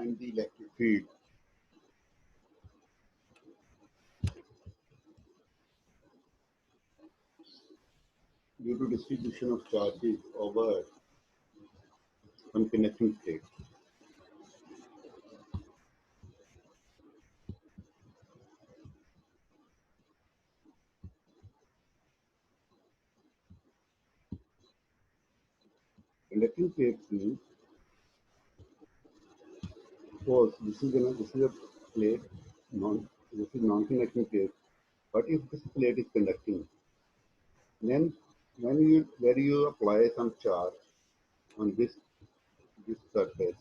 find the electric field. Due to distribution of charges over one connecting plate. Conducting plate means, suppose this is a plate, this is non-conducting plate. But if this plate is conducting, then where you apply some charge on this surface,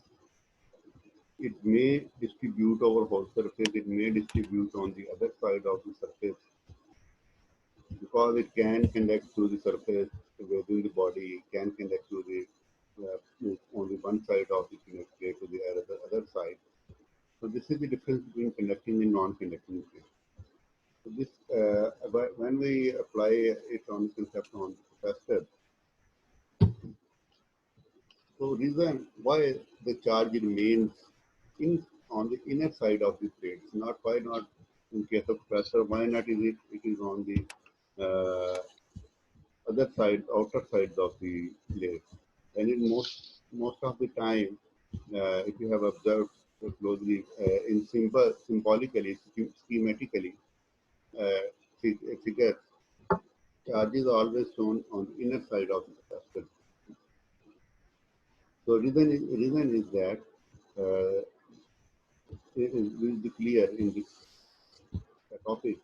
it may distribute over whole surface. It may distribute on the other side of the surface because it can conduct through the surface within the body. It can conduct to the on the one side of the plate to the other side. So this is the difference between conducting and non-conducting plate. So this when we apply it on the concept on the capacitor, so reason why the charge remains in on the inner side of the plate, not why not in case of capacitor, why not is it is on the other side, outer sides of the plate. And in most of the time, if you have observed closely, in symbolically, schematically, figure, charge is always shown on the inner side of the capacitor. So reason is that it will be clear in this topic.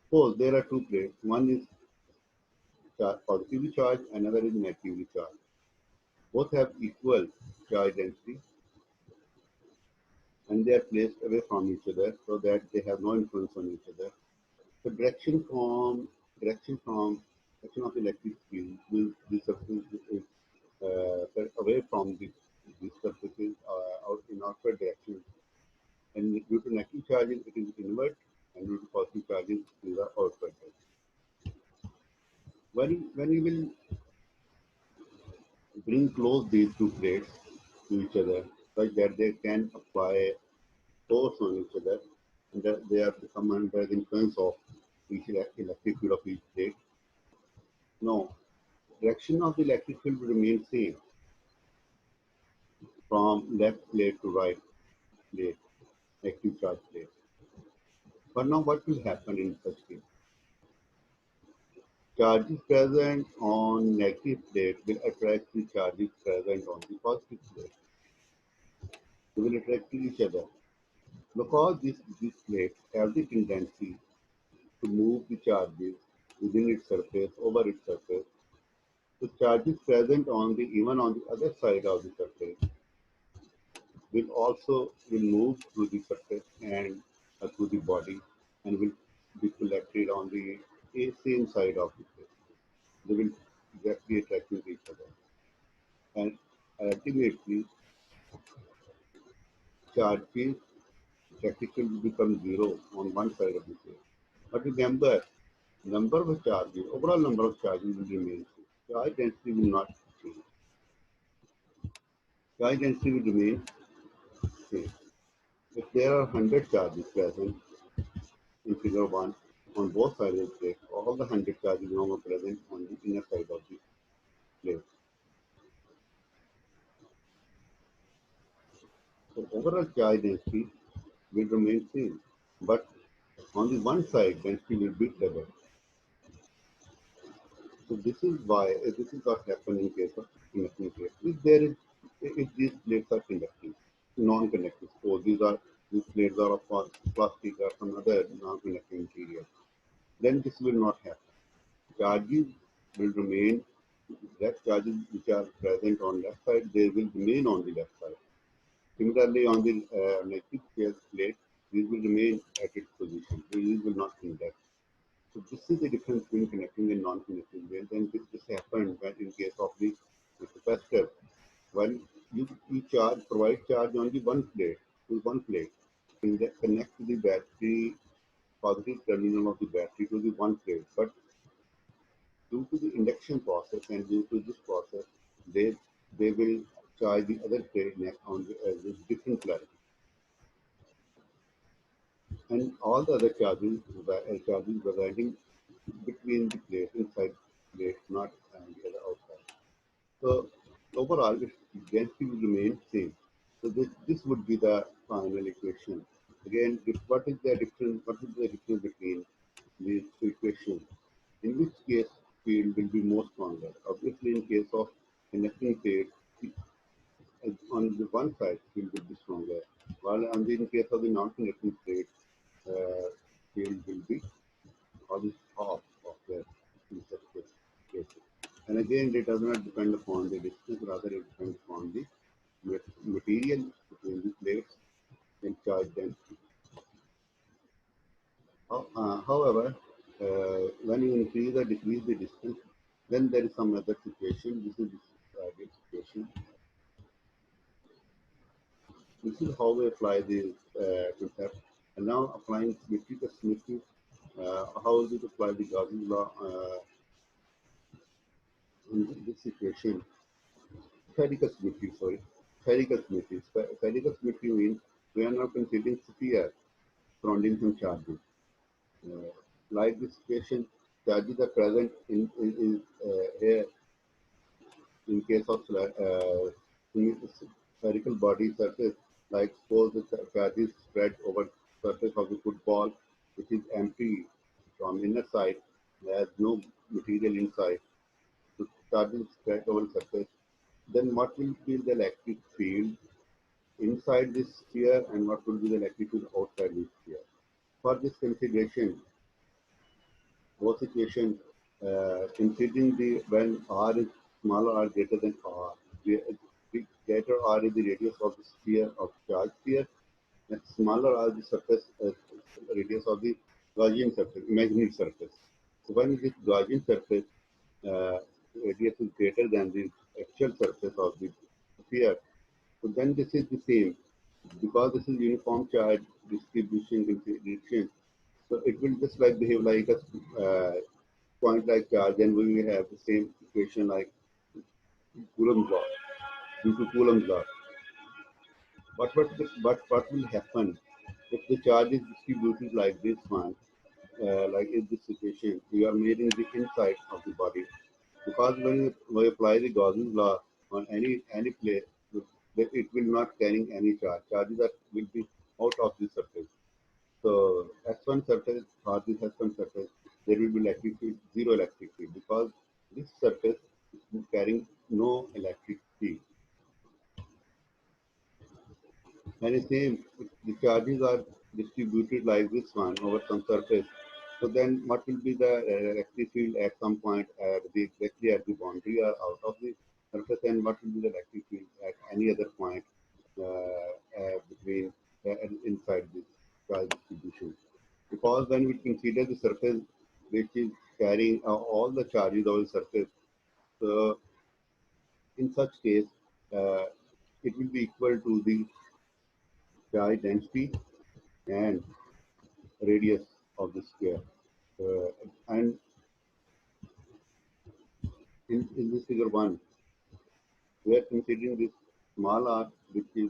Suppose there are two plates. One is positively charged, another is negatively charged. Both have equal charge density, and they are placed away from each other so that they have no influence on each other. The direction of electric field will be away from these surfaces out in outward direction. And due to negative charging, it is inward, and due to positive charging, it is outward direction. When you will bring close these two plates to each other such that they can apply force on each other, and that they are become under the influence of each electric field of each plate. No, direction of the electric field will remain same from left plate to right plate, active charge plate. But now what will happen in such case? Charges present on negative plate will attract the charges present on the positive plate. They will attract each other. Because these plates have the tendency to move the charges within its surface, over its surface, the charges present on the even on the other side of the surface will move through the surface and through the body and will be collected on the same side of the face. They will directly attract with each other, and ultimately charges practically become zero on one side of the face. But remember, number of charges, overall number of charges will remain same. Charge density will not change. Charge density will remain same. If there are 100 charges present in figure 1 on both sides of the plate, all the 100 charges now are present on the inner side of the plate. So overall charge density will remain same, but on the one side density will be double. So this is why this is what happens in case of conducting plate. If these plates are conducting, non-conducting, so these plates are of plastic or some other non-conducting material, then this will not happen. Charges will remain, left charges which are present on left side, they will remain on the left side. Similarly, on the negative charge plate, these will remain at its position. These will not conduct. So this is the difference between connecting and non-connecting waves, and this happened when in case of the capacitor. When you provide charge on the one plate, connect to the battery, positive terminal of the battery to the one plate. But due to the induction process and due to this process, they will charge the other plate on the different plate. And all the other charges residing between the plates, inside plate, not the other outside. So overall, its density will remain same. So this would be the final equation. Again, what is the difference? What is the difference between these two equations? In which case field will be more stronger? Obviously, in case of conducting field, on the one side field will be stronger, while in case of the non-conducting plate, field will be always half of the respective cases. And again, it does not depend upon the distance, rather it depends upon the material between the plates and charge density. However, when you increase or decrease the distance, then there is some other situation. This is the situation. This is how we apply the concept. And now applying symmetry to symmetry, how is it apply the Gaussian law in this situation? Spherical symmetry, sorry. Spherical symmetry. Spherical symmetry means we are now considering sphere surrounding some charges. Like this situation, charges are present in here in case of spherical body surface, like suppose the charges spread over surface of the football, which is empty from inner side, there's no material inside. So charges spread over surface. Then what will be the electric field inside this sphere and what will be the electric field outside this sphere? For this consideration, both situation, considering the when r is smaller or greater than r, the greater r is the radius of the sphere of charge sphere, and smaller r is the surface radius of the Gaussian surface, imaginary surface. So when this Gaussian surface radius is greater than the actual surface of the sphere, so then this is the same because this is uniform charge distribution consideration. So it will just like behave like a point like charge, then we will have the same equation like Coulomb's law. Due to Coulomb's law, what will happen if the charge is distributed like this one, like in this situation, we are measuring the inside of the body because when we apply the Gaussian law on any place, it will not carrying any charge. Charges that will be out of the surface. So S1 surface or this S1 surface, there will be electric field, zero electric field because this surface is carrying no electric field. And the same, if the charges are distributed like this one over some surface. So then what will be the electric field at some point exactly at the boundary or out of the surface, and what will be the electric field at any other point between inside this charge distribution? Because when we consider the surface which is carrying all the charges over the surface, so in such case, uh, it will be equal to the charge density and radius of the sphere. And in this figure 1, we are considering this small r, which is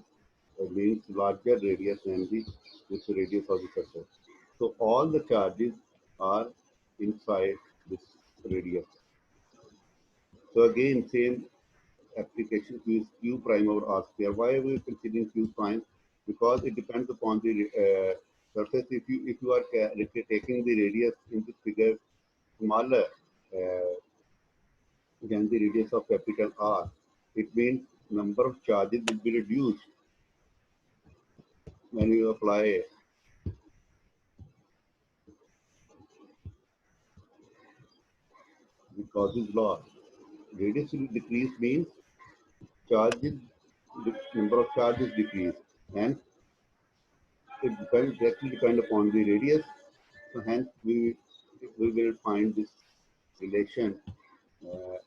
means larger radius than this radius of the surface. So all the charges are inside this radius. So again, same application is q prime over r square. Why are we considering q prime? Because it depends upon the surface. If you are taking the radius in this figure smaller than the radius of capital R, it means number of charges will be reduced when you apply the Gauss's law. Radius will decrease means charges, the number of charges decrease, and it depends directly depend upon the radius. So hence we will find this relation uh,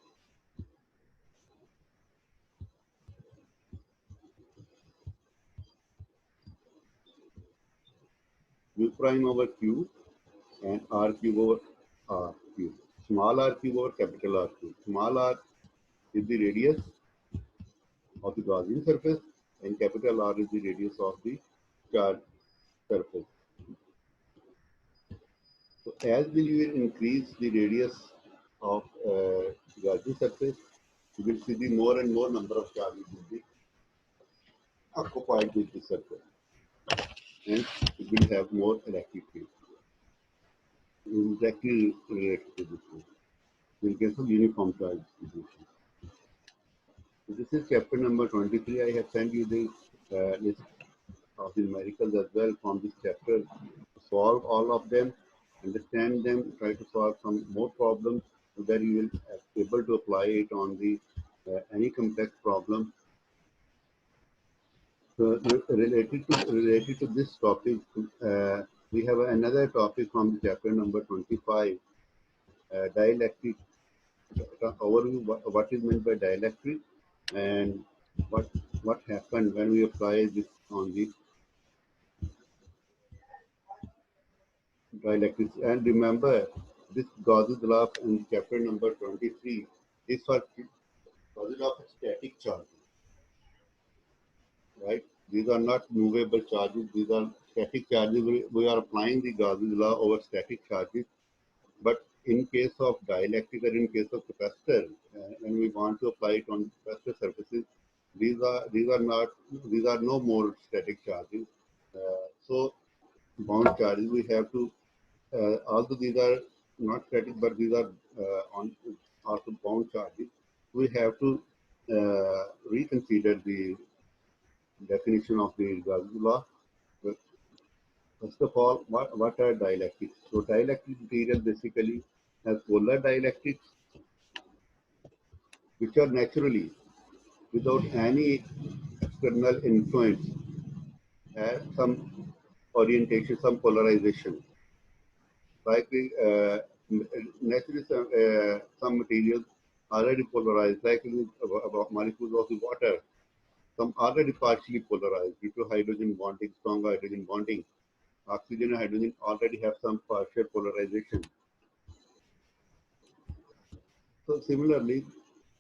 u prime over q and r cube over r cube. Small r cube over capital R cube. Small r is the radius of the Gaussian surface, and capital R is the radius of the charge surface. So as we will increase the radius of Gaussian surface, you will see the more and more number of charges will be occupied with the surface, and it will have more electric field. Exactly related to this one. In case of uniform charge distribution. So this is chapter number 23. I have sent you the list of the numericals as well from this chapter. Solve all of them, understand them, try to solve some more problems so that you will be able to apply it on the any complex problem. So related to this topic, we have another topic from chapter number 25, dielectric overview. What is meant by dielectric and what happened when we apply this on the dielectrics. And remember, this Gauss's law in chapter number 23 is for Gauss's law of static charges, right? These are not movable charges. These are static charges. We are applying the Gauss's law over static charges. But in case of dielectric or in case of capacitor, when we want to apply it on capacitor surfaces, these are no more static charges. So bound charges we have to, although these are not static, but these are on also bound charges. We have to reconsider the definition of the Gauss law. First of all, what are dielectrics? So dielectric material basically has polar dielectrics, which are naturally without any external influence, have some orientation, some polarization. Like naturally some materials already polarized, like about molecules of the water, some already partially polarized due to hydrogen bonding, strong hydrogen bonding. Oxygen and hydrogen already have some partial polarization. So similarly,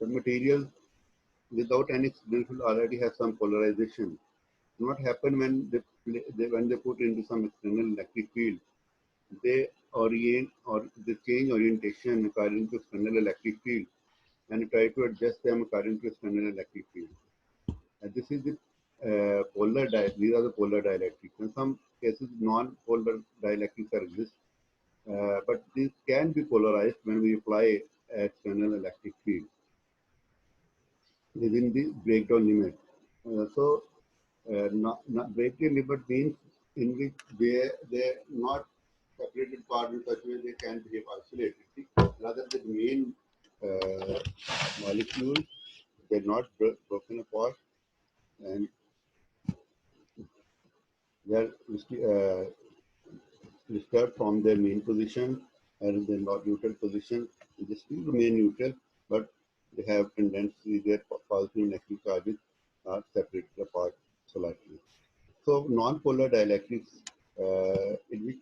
the materials without any external already have some polarization. What happen when when they put into some external electric field? They orient or they change orientation according to external electric field and try to adjust them according to external electric field. And this is the these are the polar dielectrics. In some cases, non-polar dielectrics are exist, but these can be polarized when we apply external electric field within the breakdown limit. Not breakdown limit means in which they not separated part in such a way they can behave isolated. Rather, the main uh, molecules they're not broken apart and they're disturbed from their main position and their not neutral position. They still remain neutral, but they have tendency their positive and negative charges are separated apart slightly. So non-polar dielectrics, in which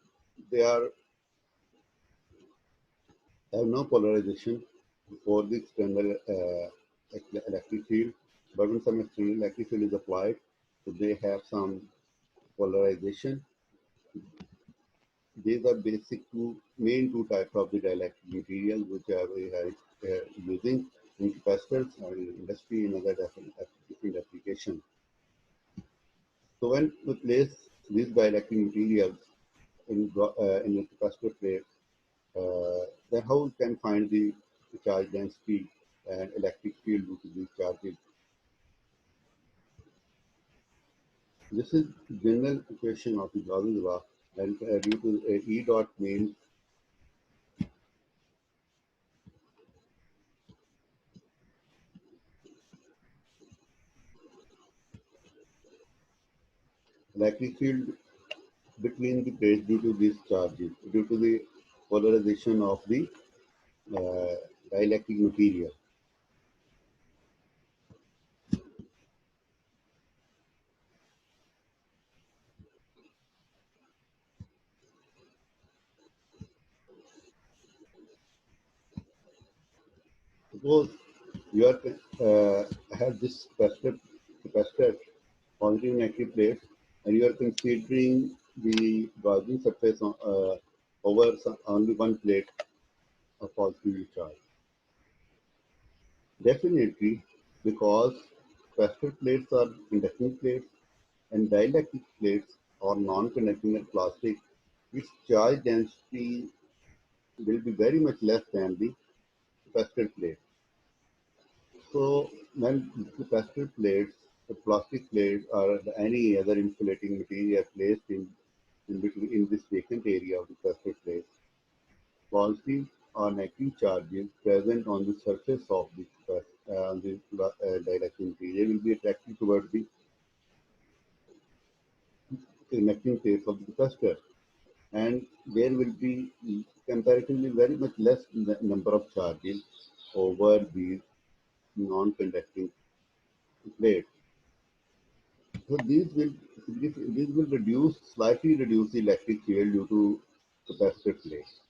they are have no polarization for the external electric field, but when some external electric field is applied, so they have some polarization. These are basic main two types of the dielectric materials which we are using in capacitors or in industry in other different applications. So when we place these dielectric materials in a capacitor plate, then how we can find the charge density and electric field due to these charges. This is general equation of the Gauss's law, and due to E dot means electric field between the plates due to these charges, due to the polarization of the uh, dielectric material. Suppose you are have this capacitor capacitor, positive negative plates, and you are considering the Gaussian surface over only one plate of positively charged. Definitely, because capacitor plates are conducting plates and dielectric plates or non-conducting or plastic, its charge density will be very much less than the capacitor plate. So when capacitor plates, the plastic plates or any other insulating material placed in between in this vacant area of the capacitor plate, positive or negative charges present on the surface of the dielectric material will be attracted towards the connecting plates of the capacitor, and there will be comparatively very much less number of charges over these non-conducting plates. So these will slightly reduce the electric field due to capacitor plates.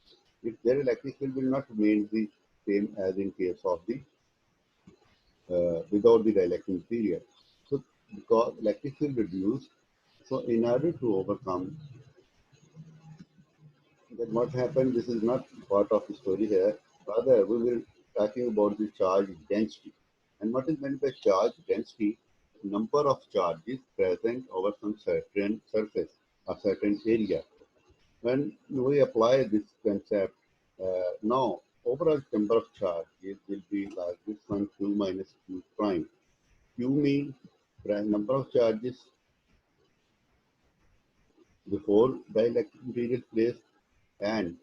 If their electric field will not remain the same as in case of the without the dielectric material. So because electric field reduced, so in order to overcome that, what happened, this is not part of the story here. Rather, we will talking about the charge density. And what is meant by charge density? Number of charges present over some certain surface, a certain area. When we apply this concept, now overall number of charges will be like this one, Q minus Q prime. Q means number of charges before dielectric material place and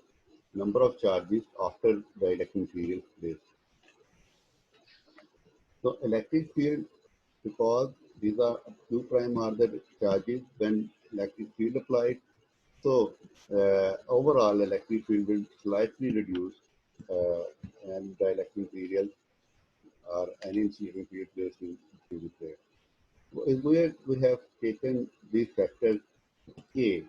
number of charges after dielectric material place. So electric field, because these are Q prime are the charges when electric field applied. So overall electric field will slightly reduce and dielectric material or any insulating field placed in the plate. If we have taken this factor K,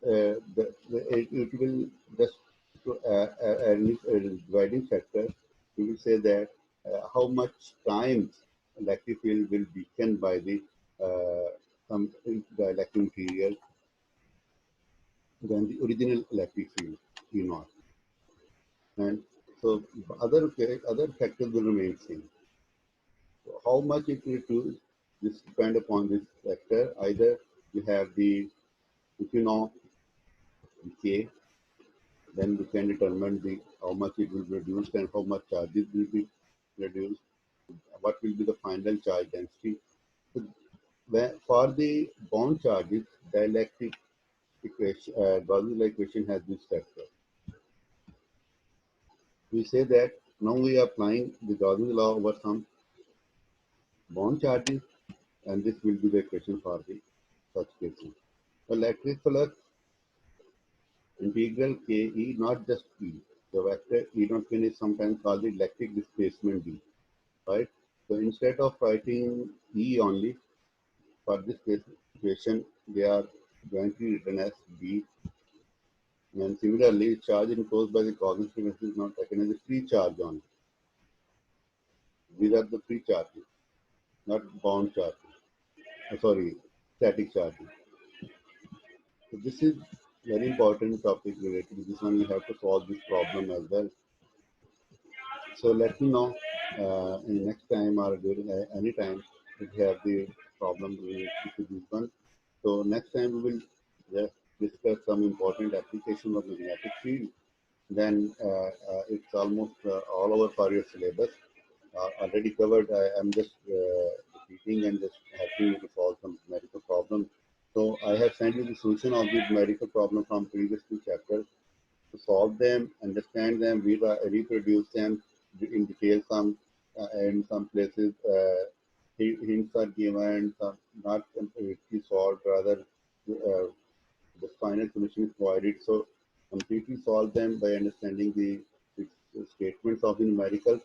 it will just a dividing factor. We will say that how much times electric field will weaken by the some electric material than the original electric field E naught, and so other factors will remain same. So how much it will reduce, this depend upon this factor. Either you have the, if you know K, then we can determine the how much it will reduce and how much charges will be reduced. What will be the final charge density? So for the bound charges, dielectric equation, Gaussian equation has this factor. We say that now we are applying the Gaussian law over some bound charges, and this will be the equation for the such cases. Electric flux integral K E, not just E. The vector E naught is sometimes called the electric displacement D, right? So instead of writing E only for this equation, they are going to be written as B. And similarly, charge enclosed by the Gaussian frequency is not taken as a free charge only. These are the free charges, not bound charges. Sorry, static charges. So this is very important topic related to this one. We have to solve this problem as well. So let me know in next time or during any time if you have the problem related to this one. So next time we will just discuss some important application of magnetic field. Then it's almost all over for your syllabus. Already covered. I am just repeating and just helping you to solve some numerical problems. So I have sent you the solution of these numerical problems from previous two chapters. To solve them, understand them, reproduce them in detail. Some in some places hints are given, some not completely solved. Rather, the final solution is provided. So completely solve them by understanding the statements of the numerical